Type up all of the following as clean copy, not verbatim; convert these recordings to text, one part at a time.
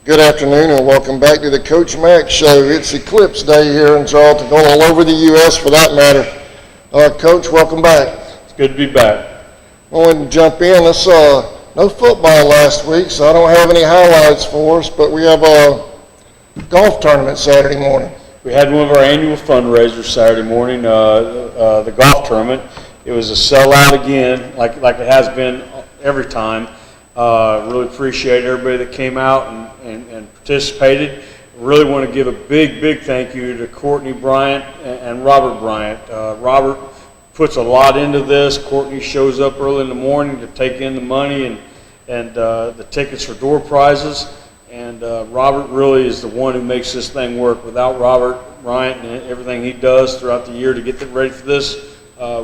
Good afternoon and welcome back to the Coach Mack Show. It's Eclipse Day here in Charlton, going all over the U.S. for that matter. Coach, welcome back. It's good to be back. I wanted to jump in. No football last week, so I don't have any highlights for us, but we have a golf tournament Saturday morning. We had one of our annual fundraisers Saturday morning, the golf tournament. It was a sellout again, like it has been every time. Really appreciate everybody that came out and participated. Really want to give a big thank you to Courtney Bryant and Robert Bryant. Robert puts a lot into this. Courtney shows up early in the morning to take in the money and the tickets for door prizes. And Robert really is the one who makes this thing work. Without Robert Bryant and everything he does throughout the year to get ready for this,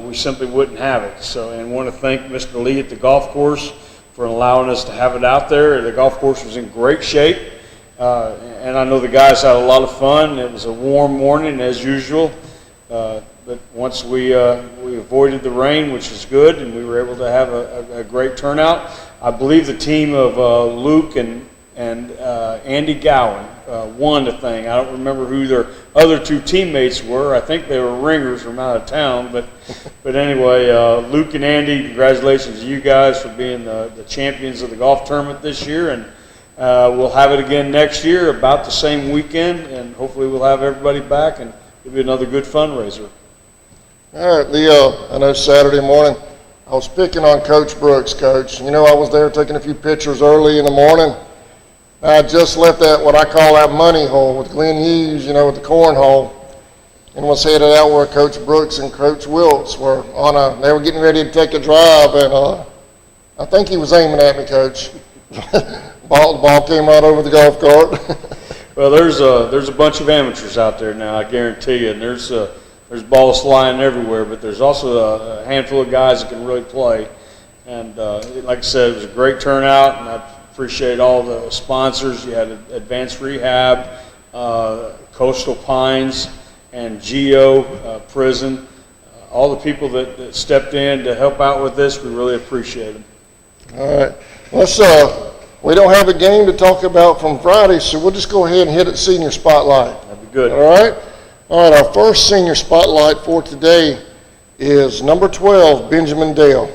we simply wouldn't have it. So, and want to thank Mr. Lee at the golf course for allowing us to have it out there. The golf course was in great shape, and I know the guys had a lot of fun. It was a warm morning as usual, but once we avoided the rain, which was good, and we were able to have a great turnout. I believe the team of Luke and Andy Gowan won the thing. I don't remember who their other two teammates were. I think they were ringers from out of town. But anyway, Luke and Andy, congratulations to you guys for being the champions of the golf tournament this year. And we'll have it again next year, about the same weekend. And hopefully we'll have everybody back and it'll be another good fundraiser. All right, Leo, I know Saturday morning I was picking on Coach Brooks, Coach. You know, I was there taking a few pictures early in the morning. I just left that, what I call that money hole with Glenn Hughes, with the cornhole, and was headed out where Coach Brooks and Coach Wiltz were they were getting ready to take a drive, and I think he was aiming at me, Coach. The ball came right over the golf cart. Well, there's a bunch of amateurs out there now, I guarantee you, and there's balls flying everywhere, but there's also a handful of guys that can really play. And like I said, it was a great turnout, and I appreciate all the sponsors. You had Advanced Rehab, Coastal Pines, and Geo Prison. All the people that stepped in to help out with this, we really appreciate them. All right. We don't have a game to talk about from Friday, so we'll just go ahead and hit it Senior Spotlight. That'd be good. All right? All right, our first Senior Spotlight for today is number 12, Benjamin Dell.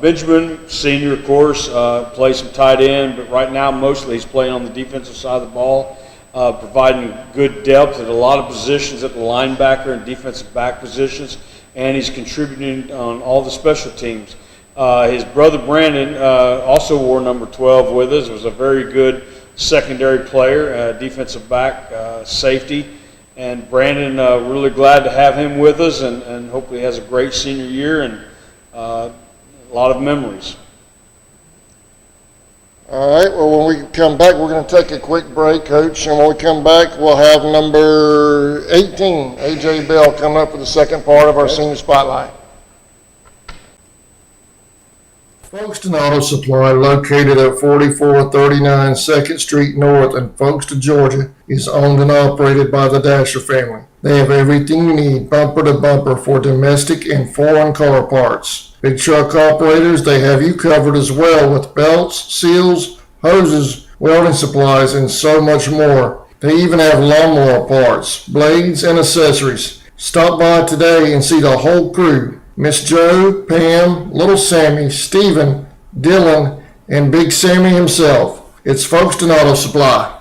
Benjamin, senior, of course, plays some tight end, but right now mostly he's playing on the defensive side of the ball, providing good depth at a lot of positions at the linebacker and defensive back positions, and he's contributing on all the special teams. His brother Brandon also wore number 12 with us. Was a very good secondary player, defensive back, safety, and Brandon, really glad to have him with us, and hopefully has a great senior year and a lot of memories. All right, well, when we come back, we're going to take a quick break, Coach, and when we come back, we'll have number 18, A.J. Bell, coming up for the second part of our Senior Spotlight. Folkestone Auto Supply, located at 4439 2nd Street North in Folkestone, Georgia, is owned and operated by the Dasher family. They have everything you need, bumper to bumper, for domestic and foreign car parts. Big truck operators, they have you covered as well with belts, seals, hoses, welding supplies, and so much more. They even have lawnmower parts, blades, and accessories. Stop by today and see the whole crew. Miss Joe, Pam, Little Sammy, Stephen, Dylan, and Big Sammy himself. It's Folkestone Auto Supply.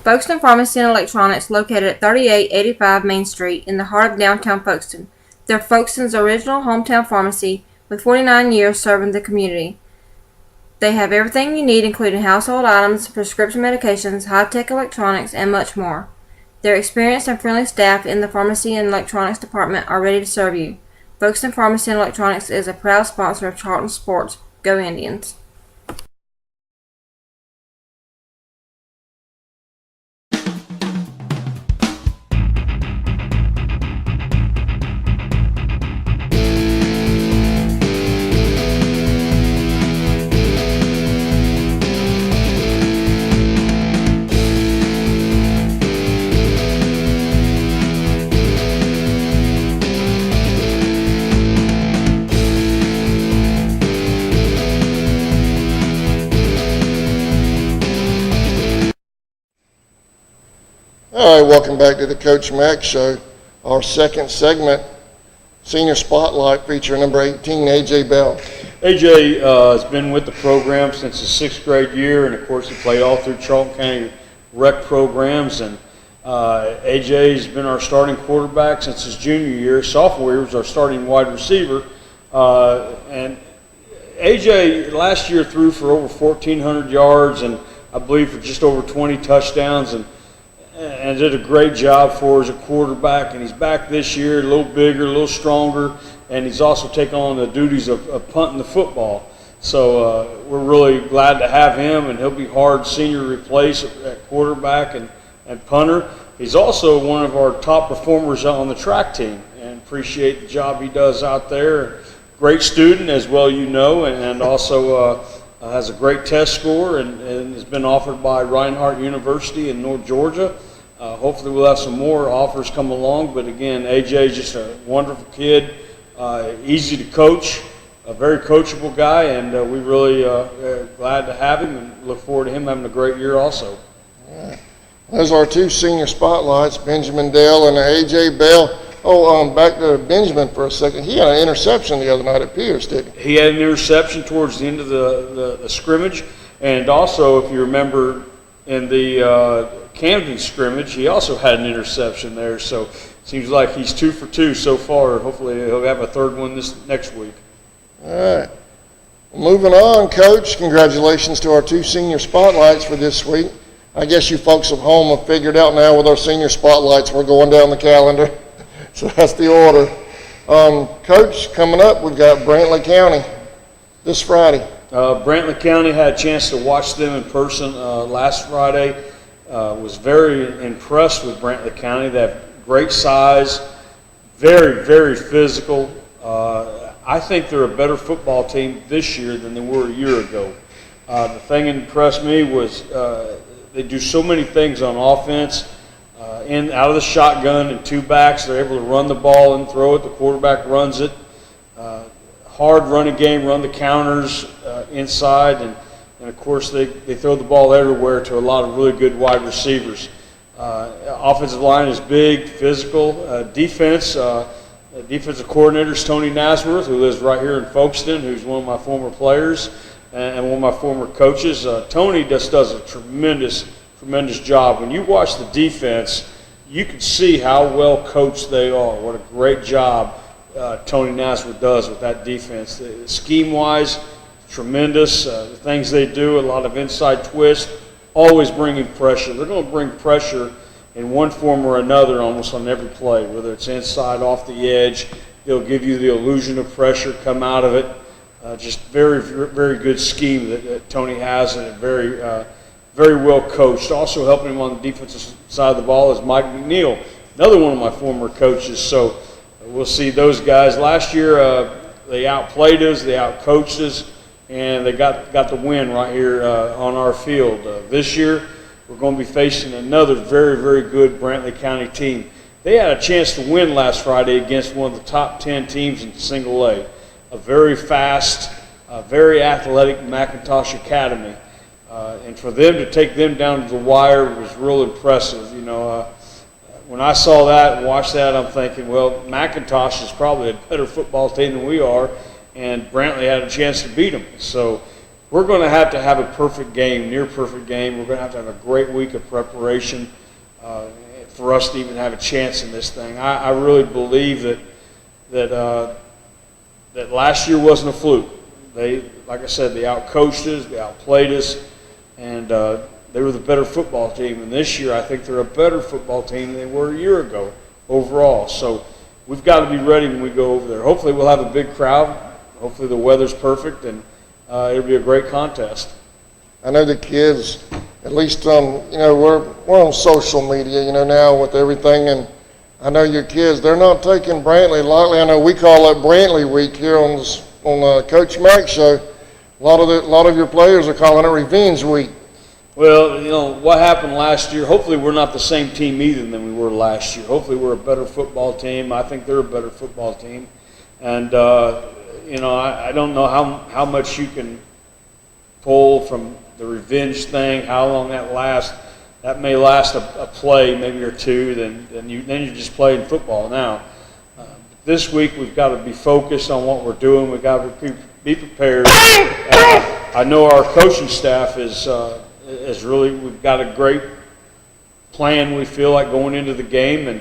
Folkestone Pharmacy and Electronics, located at 3885 Main Street in the heart of downtown Folkestone. They're Folkestone's original hometown pharmacy with 49 years serving the community. They have everything you need, including household items, prescription medications, high-tech electronics, and much more. Their experienced and friendly staff in the pharmacy and electronics department are ready to serve you. Folkestone Pharmacy and Electronics is a proud sponsor of Charlton Sports. Go Indians! All right, welcome back to the Coach Mack Show. Our second segment, Senior Spotlight, feature number 18, AJ Bell. AJ has been with the program since his 6th grade year, and of course he played all through Charlton County rec programs. And AJ's been our starting quarterback since his junior year. Sophomore year was our starting wide receiver. And AJ last year threw for over 1,400 yards and I believe for just over 20 touchdowns, and did a great job for us as a quarterback. And he's back this year, a little bigger, a little stronger, and he's also taken on the duties of punting the football. So we're really glad to have him, and he'll be hard senior to replace at quarterback and punter. He's also one of our top performers on the track team, and appreciate the job he does out there. Great student as well, you know, and also has a great test score, and has been offered by Reinhardt University in North Georgia. Hopefully we'll have some more offers come along, but again, AJ is just a wonderful kid, easy to coach, a very coachable guy, and we really glad to have him and look forward to him having a great year also. All right. Those are our two senior spotlights, Benjamin Dell and AJ Bell. Back to Benjamin for a second. He had an interception the other night at Pierce, didn't he? He had an interception towards the end of the scrimmage, and also, if you remember, in the Camden scrimmage, he also had an interception there. So it seems like he's 2 for 2 so far. Hopefully he'll have a third one this next week. All right. Moving on, Coach. Congratulations to our two senior spotlights for this week. I guess you folks at home have figured out now with our senior spotlights, we're going down the calendar. So that's the order. Coach, coming up, we've got Brantley County this Friday. Brantley County had a chance to watch them in person last Friday. Was very impressed with Brantley County. They have great size, very, very physical. I think they're a better football team this year than they were a year ago. The thing that impressed me was they do so many things on offense. Out of the shotgun and two backs, they're able to run the ball and throw it. The quarterback runs it. Hard running game, run the counters inside, and of course they throw the ball everywhere to a lot of really good wide receivers. Offensive line is big, physical. Defensive coordinator is Tony Nasworth, who lives right here in Folkestone, who's one of my former players and one of my former coaches. Tony just does a tremendous job. When you watch the defense, you can see how well coached they are. What a great job Tony Nasworth does with that defense. Scheme-wise, tremendous. The things they do, a lot of inside twist, always bringing pressure. They're going to bring pressure in one form or another almost on every play, whether it's inside, off the edge. They'll give you the illusion of pressure, come out of it. Just very, very good scheme that Tony has, and very well coached. Also helping him on the defensive side of the ball is Mike McNeil, another one of my former coaches. So we'll see those guys. Last year they outplayed us, they outcoached us, and they got the win right here on our field. This year we're going to be facing another very, very good Brantley County team. They had a chance to win last Friday against one of the top 10 teams in single A, a very fast, very athletic McIntosh Academy. And for them to take them down to the wire was real impressive. You know, when I saw that and watched that, I'm thinking, well, McIntosh is probably a better football team than we are, and Brantley had a chance to beat them. So we're going to have a perfect game, near perfect game. We're going to have a great week of preparation for us to even have a chance in this thing. I really believe that last year wasn't a fluke. Like I said, they outcoached us, they outplayed us, and they were the better football team. And this year, I think they're a better football team than they were a year ago overall. So we've got to be ready when we go over there. Hopefully we'll have a big crowd. Hopefully the weather's perfect, and it'll be a great contest. I know the kids, at least, we're on social media, now with everything, and I know your kids, they're not taking Brantley lightly. I know we call it Brantley Week here on Coach Mack Show. A lot of your players are calling it Revenge Week. Well, what happened last year, hopefully we're not the same team either than we were last year. Hopefully we're a better football team. I think they're a better football team. And, I don't know how much you can pull from the revenge thing, how long that lasts. that may last a play, maybe or two, then you're just playing football now. This week we've got to be focused on what we're doing. We've got to be prepared. I know our coaching staff is really, we've got a great plan, we feel like, going into the game, and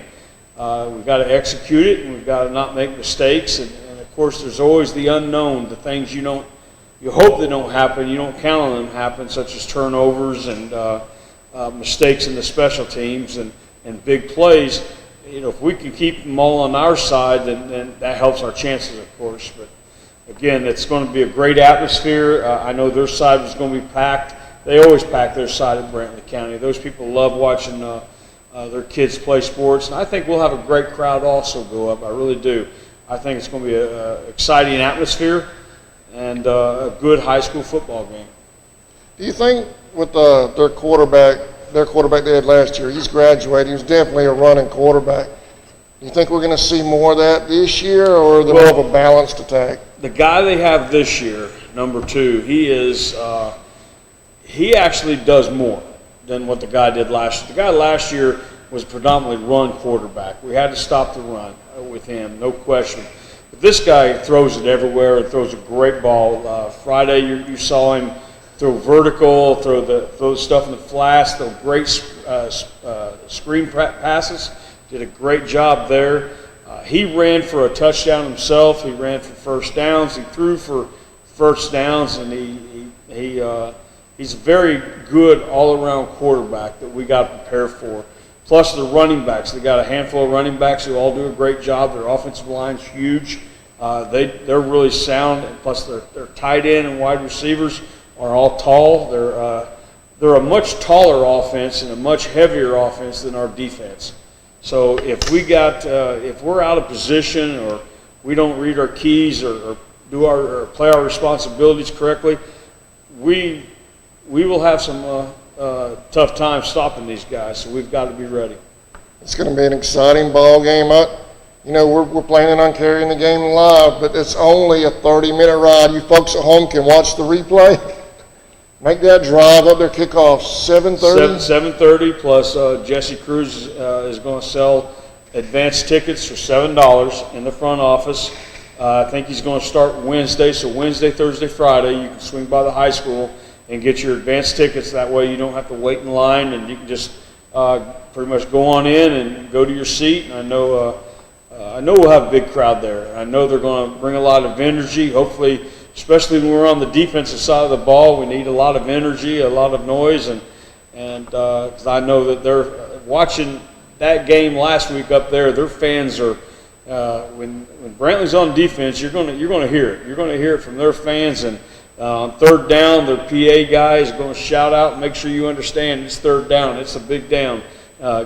we've got to execute it, and we've got to not make mistakes. And of course, there's always the unknown, the things you hope they don't happen, you don't count on them happen, such as turnovers and mistakes in the special teams and big plays. If we can keep them all on our side, then that helps our chances, of course. But again, it's going to be a great atmosphere. I know their side is going to be packed. They always pack their side at Brantley County. Those people love watching their kids play sports, and I think we'll have a great crowd also go up. I really do. I think it's going to be an exciting atmosphere and a good high school football game. Do you think with their quarterback they had last year, he's graduating, he's definitely a running quarterback. Do you think we're going to see more of that this year, or is it more of a balanced attack? The guy they have this year, number 2, he actually does more than what the guy did last year. The guy last year was predominantly run quarterback. We had to stop the run with him, no question. But this guy throws it everywhere and throws a great ball. Friday you saw him throw vertical, throw stuff in the flats, throw great screen passes. Did a great job there. He ran for a touchdown himself. He ran for first downs. He threw for first downs, and he's a very good all-around quarterback that we got to prepare for. Plus the running backs. They got a handful of running backs who all do a great job. Their offensive line's huge. They're really sound, and plus their tight end and wide receivers are all tall. They're a much taller offense and a much heavier offense than our defense. So if we're out of position, or we don't read our keys, or play our responsibilities correctly, we will have some tough time stopping these guys. So we've got to be ready. It's going to be an exciting ball game. We're planning on carrying the game live, but it's only a 30-minute ride. You folks at home can watch the replay. Make that drive up there, kickoff 7:30. 7:30 plus Jesse Cruz is going to sell advanced tickets for $7 in the front office. I think he's going to start Wednesday. So Wednesday, Thursday, Friday, you can swing by the high school and get your advanced tickets. That way you don't have to wait in line, and you can just pretty much go on in and go to your seat. And I know we'll have a big crowd there. I know they're going to bring a lot of energy. Hopefully, especially when we're on the defensive side of the ball, we need a lot of energy, a lot of noise, and 'cause I know that they're watching that game last week up there. Their fans are when Brantley's on defense, you're going to hear it. You're going to hear it from their fans, and on third down, their PA guy is going to shout out and make sure you understand it's third down. It's a big down.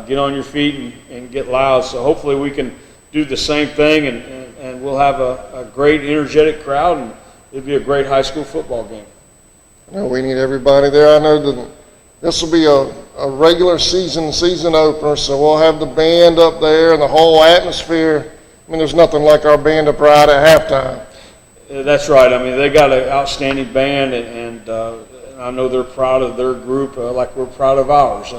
Get on your feet and get loud. So hopefully we can do the same thing, and we'll have a great, energetic crowd, and it'll be a great high school football game. We need everybody there. I know that this will be a regular season opener, so we'll have the band up there and the whole atmosphere. I mean, there's nothing like our band up right at halftime. That's right. I mean, they got an outstanding band, and I know they're proud of their group like we're proud of ours.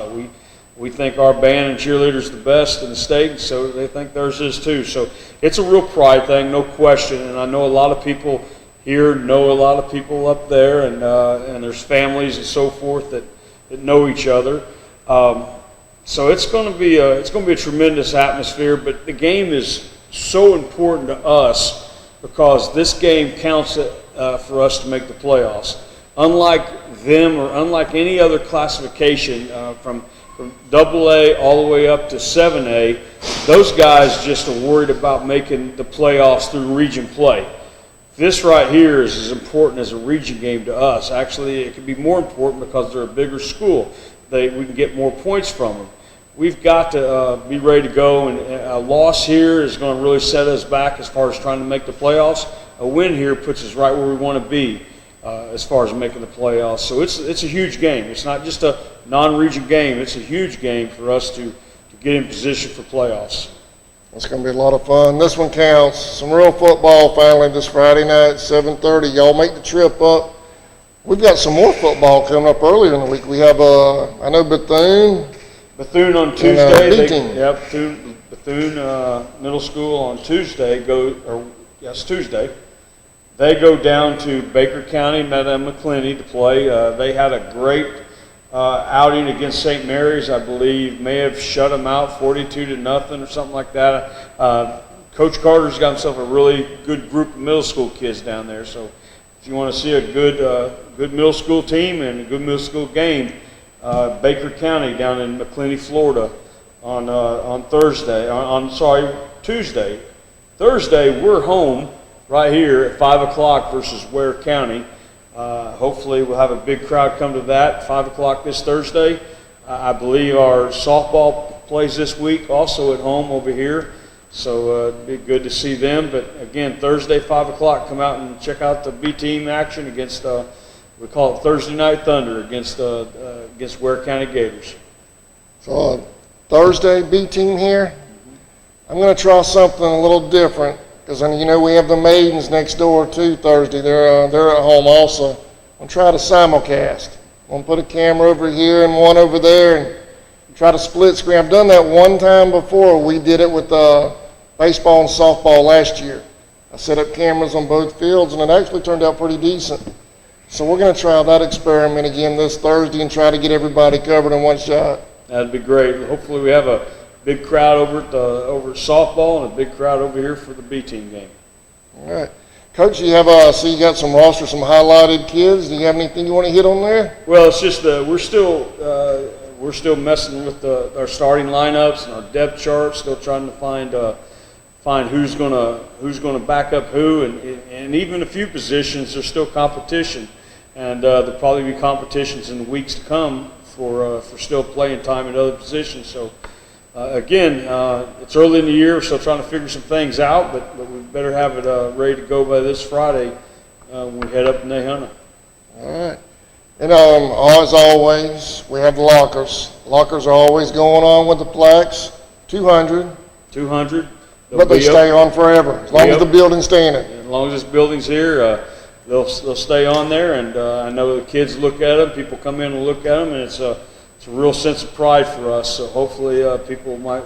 We think our band and cheerleaders the best in the state, so they think theirs is too. So it's a real pride thing, no question. And I know a lot of people here know a lot of people up there, and there's families and so forth that know each other. So it's going to be a tremendous atmosphere. But the game is so important to us because this game counts for us to make the playoffs. Unlike them or unlike any other classification from AA all the way up to 7A, those guys just are worried about making the playoffs through region play. This right here is as important as a region game to us. Actually, it could be more important because they're a bigger school. We can get more points from them. We've got to be ready to go, and a loss here is going to really set us back as far as trying to make the playoffs. A win here puts us right where we want to be as far as making the playoffs. So it's a huge game. It's not just a non-region game. It's a huge game for us to get in position for playoffs. It's going to be a lot of fun. This one counts. Some real football finally this Friday night, 7:30. Y'all make the trip up. We've got some more football coming up earlier in the week. We have, I know Bethune. Bethune on Tuesday. Bteam. Bethune Middle School on Tuesday. Tuesday. They go down to Baker County, Madam McClenny to play. They had a great outing against St. Mary's. I believe may have shut them out 42-0 or something like that. Coach Carter's got himself a really good group of middle school kids down there. So if you want to see a good middle school team and a good middle school game, Baker County down in McClenny, Florida, on Tuesday. Thursday we're home right here at 5 o'clock versus Ware County. Hopefully we'll have a big crowd come to that 5 o'clock this Thursday. I believe our softball plays this week also at home over here. So it'd be good to see them. But again, Thursday, 5 o'clock, come out and check out the B-Team action against, we call it Thursday Night Thunder, against Ware County Gators. So Thursday, B-Team here. I'm going to try something a little different because, we have the Maidens next door too Thursday. They're at home also. I'm going to try to simulcast. I'm going to put a camera over here and one over there and try to split screen. I've done that one time before. We did it with baseball and softball last year. I set up cameras on both fields, and it actually turned out pretty decent. So we're going to try that experiment again this Thursday and try to get everybody covered in one shot. That'd be great. Hopefully we have a big crowd over at softball and a big crowd over here for the B-Team game. All right. Coach, you have you got some roster, some highlighted kids. Do you have anything you want to hit on there? Well, it's just we're still messing with our starting lineups and our depth charts. Still trying to find who's gonna back up who, and even a few positions there's still competition, and there'll probably be competitions in the weeks to come for still playing time in other positions. So again, it's early in the year. We're still trying to figure some things out, but we better have it ready to go by this Friday when we head up to Nahunta. All right. And as always, we have the lockers. Lockers are always going on with the plaques. 200. 200. But they stay on forever, as long as the building's standing. As long as this building's here, they'll stay on there. And I know the kids look at them. People come in and look at them, and it's a real sense of pride for us. So hopefully people might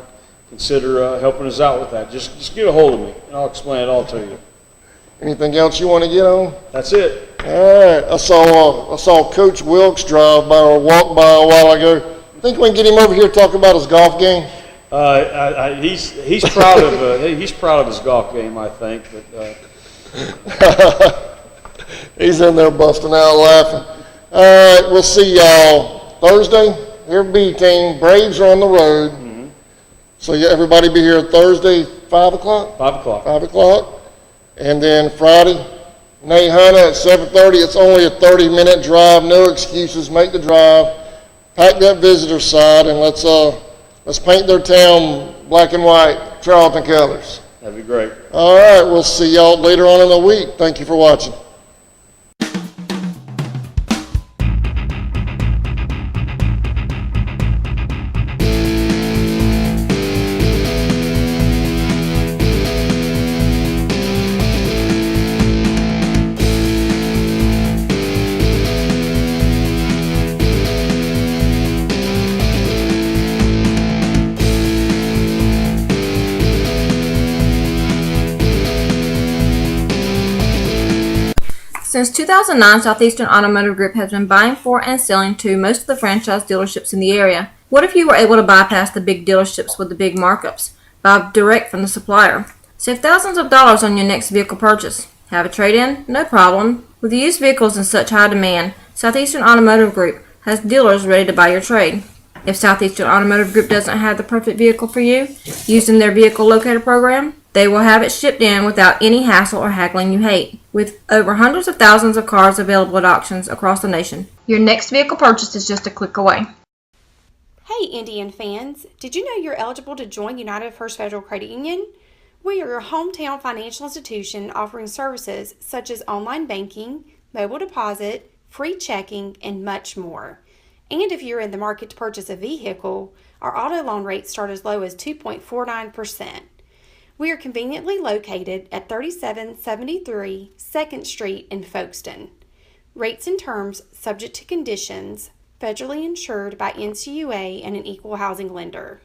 consider helping us out with that. Just get a hold of me, and I'll explain it all to you. Anything else you want to get on? That's it. All right. I saw Coach Wilkes drive by or walk by a while ago. Think we can get him over here to talk about his golf game? He's proud of his golf game, I think. But he's in there busting out laughing. All right, we'll see y'all Thursday. Here, B-Team. Braves are on the road. Mm-hmm. So everybody be here Thursday, 5 o'clock. 5 o'clock. 5 o'clock, and then Friday, Nahunta at 7:30. It's only a 30-minute drive. No excuses. Make the drive. Pack that visitor side, and let's paint their town black and white, Charlton colors. That'd be great. All right, we'll see y'all later on in the week. Thank you for watching. Since 2009, Southeastern Automotive Group has been buying for and selling to most of the franchise dealerships in the area. What if you were able to bypass the big dealerships with the big markups? Buy direct from the supplier. Save thousands of dollars on your next vehicle purchase. Have a trade-in? No problem. With used vehicles in such high demand, Southeastern Automotive Group has dealers ready to buy your trade. If Southeastern Automotive Group doesn't have the perfect vehicle for you, using their vehicle locator program, they will have it shipped in without any hassle or haggling you hate. With over hundreds of thousands of cars available at auctions across the nation, your next vehicle purchase is just a click away. Hey Indian fans, did you know you're eligible to join United First Federal Credit Union? We are your hometown financial institution offering services such as online banking, mobile deposit, free checking, and much more. And if you're in the market to purchase a vehicle, our auto loan rates start as low as 2.49%. We are conveniently located at 3773 2nd Street in Folkestone. Rates and terms subject to conditions, federally insured by NCUA and an equal housing lender.